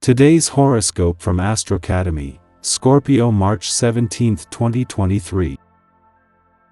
Today's horoscope from Astrocademy, Scorpio March 17, 2023.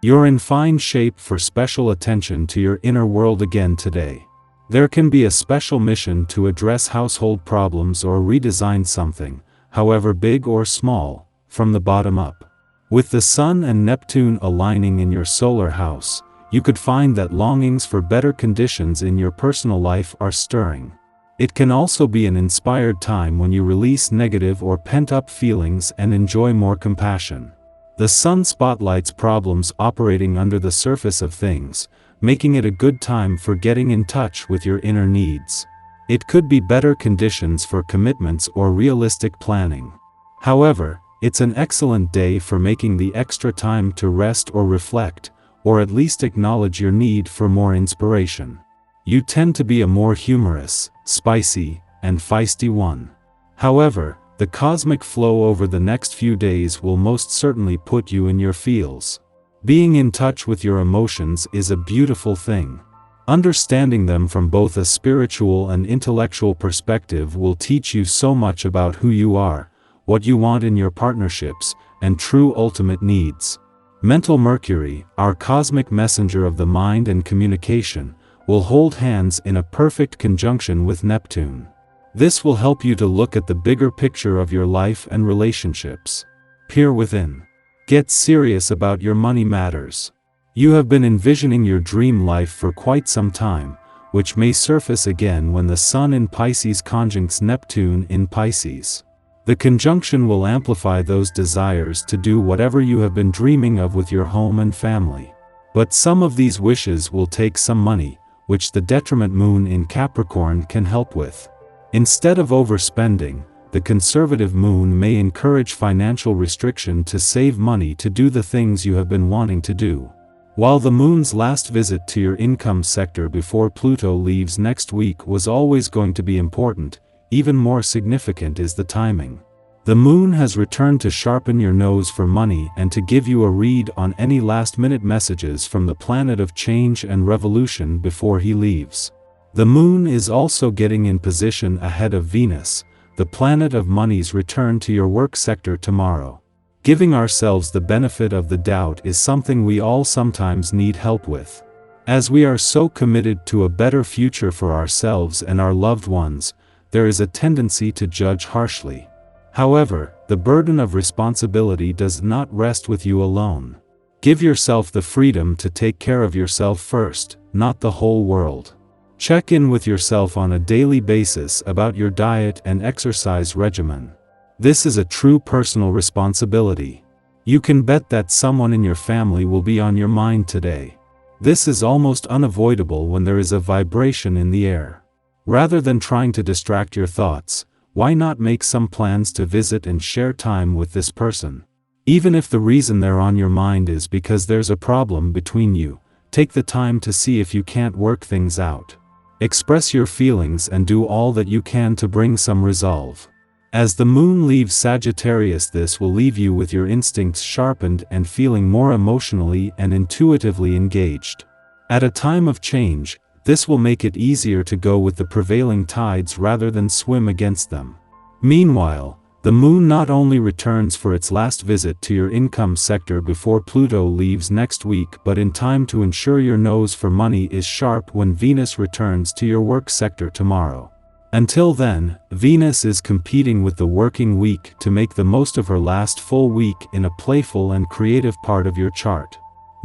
You're in fine shape for special attention to your inner world again today. There can be a special mission to address household problems or redesign something, however big or small, from the bottom up. With the Sun and Neptune aligning in your solar house, you could find that longings for better conditions in your personal life are stirring. It can also be an inspired time when you release negative or pent-up feelings and enjoy more compassion. The Sun spotlights problems operating under the surface of things, making it a good time for getting in touch with your inner needs. It could be better conditions for commitments or realistic planning. However, it's an excellent day for making the extra time to rest or reflect, or at least acknowledge your need for more inspiration. You tend to be a more humorous, spicy, and feisty one. However, the cosmic flow over the next few days will most certainly put you in your feels. Being in touch with your emotions is a beautiful thing. Understanding them from both a spiritual and intellectual perspective will teach you so much about who you are, what you want in your partnerships, and true ultimate needs. Mental Mercury, our cosmic messenger of the mind and communication, will hold hands in a perfect conjunction with Neptune. This will help you to look at the bigger picture of your life and relationships. Peer within. Get serious about your money matters. You have been envisioning your dream life for quite some time, which may surface again when the Sun in Pisces conjuncts Neptune in Pisces. The conjunction will amplify those desires to do whatever you have been dreaming of with your home and family. But some of these wishes will take some money, which the detriment moon in Capricorn can help with. Instead of overspending, the conservative moon may encourage financial restriction to save money to do the things you have been wanting to do. While the moon's last visit to your income sector before Pluto leaves next week was always going to be important, even more significant is the timing. The moon has returned to sharpen your nose for money and to give you a read on any last-minute messages from the planet of change and revolution before he leaves. The moon is also getting in position ahead of Venus, the planet of money's return to your work sector tomorrow. Giving ourselves the benefit of the doubt is something we all sometimes need help with. As we are so committed to a better future for ourselves and our loved ones, there is a tendency to judge harshly. However, the burden of responsibility does not rest with you alone. Give yourself the freedom to take care of yourself first, not the whole world. Check in with yourself on a daily basis about your diet and exercise regimen. This is a true personal responsibility. You can bet that someone in your family will be on your mind today. This is almost unavoidable when there is a vibration in the air. Rather than trying to distract your thoughts, why not make some plans to visit and share time with this person? Even if the reason they're on your mind is because there's a problem between you, take the time to see if you can't work things out. Express your feelings and do all that you can to bring some resolve. As the moon leaves Sagittarius, this will leave you with your instincts sharpened and feeling more emotionally and intuitively engaged. At a time of change, this will make it easier to go with the prevailing tides rather than swim against them. Meanwhile, the moon not only returns for its last visit to your income sector before Pluto leaves next week, but in time to ensure your nose for money is sharp when Venus returns to your work sector tomorrow. Until then, Venus is competing with the working week to make the most of her last full week in a playful and creative part of your chart.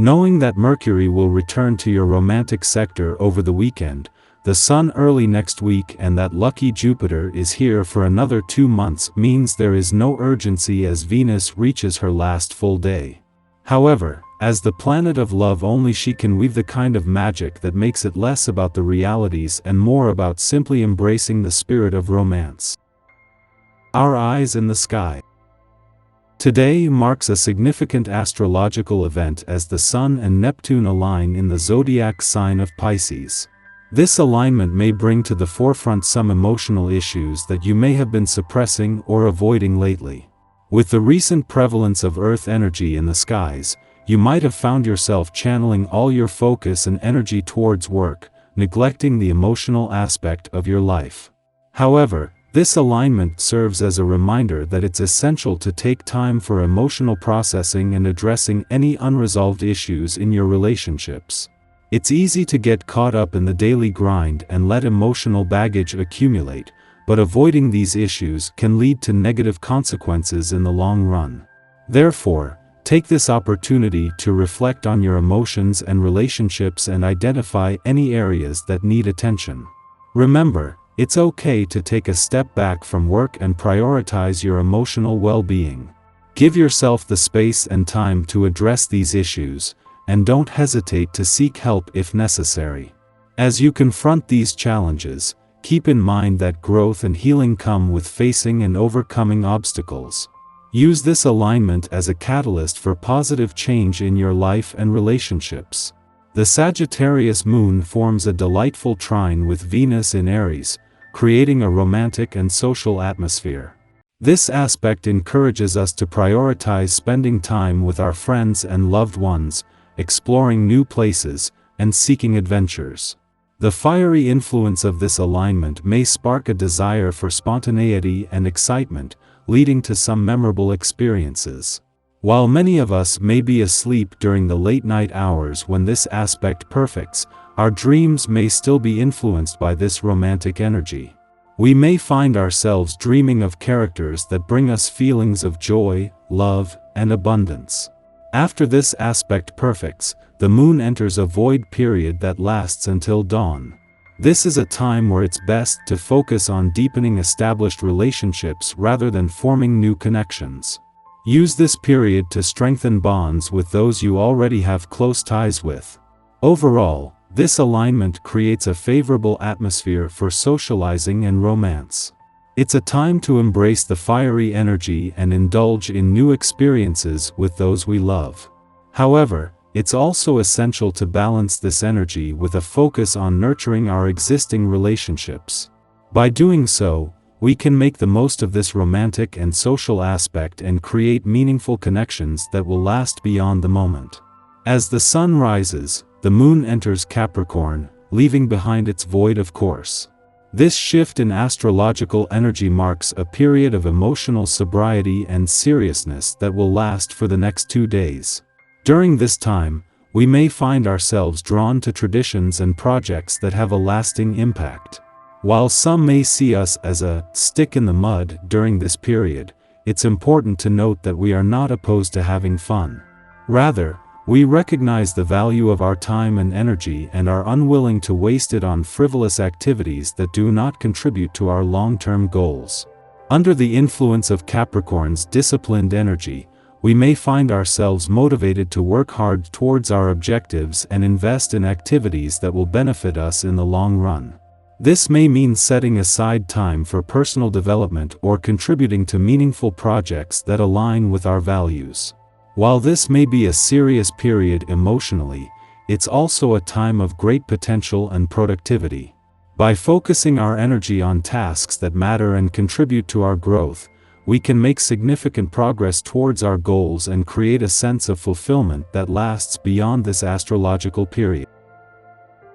Knowing that Mercury will return to your romantic sector over the weekend, the Sun early next week, and that lucky Jupiter is here for another 2 months means there is no urgency as Venus reaches her last full day. However, as the planet of love, only she can weave the kind of magic that makes it less about the realities and more about simply embracing the spirit of romance. Our eyes in the sky. Today marks a significant astrological event as the Sun and Neptune align in the zodiac sign of Pisces. This alignment may bring to the forefront some emotional issues that you may have been suppressing or avoiding lately. With the recent prevalence of Earth energy in the skies, you might have found yourself channeling all your focus and energy towards work, neglecting the emotional aspect of your life. However, This alignment serves as a reminder that it's essential to take time for emotional processing and addressing any unresolved issues in your relationships. It's easy to get caught up in the daily grind and let emotional baggage accumulate, but avoiding these issues can lead to negative consequences in the long run. Therefore, take this opportunity to reflect on your emotions and relationships and identify any areas that need attention. Remember, it's okay to take a step back from work and prioritize your emotional well-being. Give yourself the space and time to address these issues, and don't hesitate to seek help if necessary. As you confront these challenges, keep in mind that growth and healing come with facing and overcoming obstacles. Use this alignment as a catalyst for positive change in your life and relationships. The Sagittarius moon forms a delightful trine with Venus in Aries, creating a romantic and social atmosphere. This aspect encourages us to prioritize spending time with our friends and loved ones, exploring new places, and seeking adventures. The fiery influence of this alignment may spark a desire for spontaneity and excitement, leading to some memorable experiences. While many of us may be asleep during the late-night hours when this aspect perfects, our dreams may still be influenced by this romantic energy. We may find ourselves dreaming of characters that bring us feelings of joy, love, and abundance. After this aspect perfects, the moon enters a void period that lasts until dawn. This is a time where it's best to focus on deepening established relationships rather than forming new connections. Use this period to strengthen bonds with those you already have close ties with. Overall, this alignment creates a favorable atmosphere for socializing and romance. It's a time to embrace the fiery energy and indulge in new experiences with those we love. However, it's also essential to balance this energy with a focus on nurturing our existing relationships. By doing so, we can make the most of this romantic and social aspect and create meaningful connections that will last beyond the moment. As the sun rises, the moon enters Capricorn, leaving behind its void of course. This shift in astrological energy marks a period of emotional sobriety and seriousness that will last for the next 2 days. During this time, we may find ourselves drawn to traditions and projects that have a lasting impact. While some may see us as a stick in the mud during this period, it's important to note that we are not opposed to having fun. Rather, we recognize the value of our time and energy and are unwilling to waste it on frivolous activities that do not contribute to our long-term goals. Under the influence of Capricorn's disciplined energy, we may find ourselves motivated to work hard towards our objectives and invest in activities that will benefit us in the long run. This may mean setting aside time for personal development or contributing to meaningful projects that align with our values. While this may be a serious period emotionally, it's also a time of great potential and productivity. By focusing our energy on tasks that matter and contribute to our growth, we can make significant progress towards our goals and create a sense of fulfillment that lasts beyond this astrological period.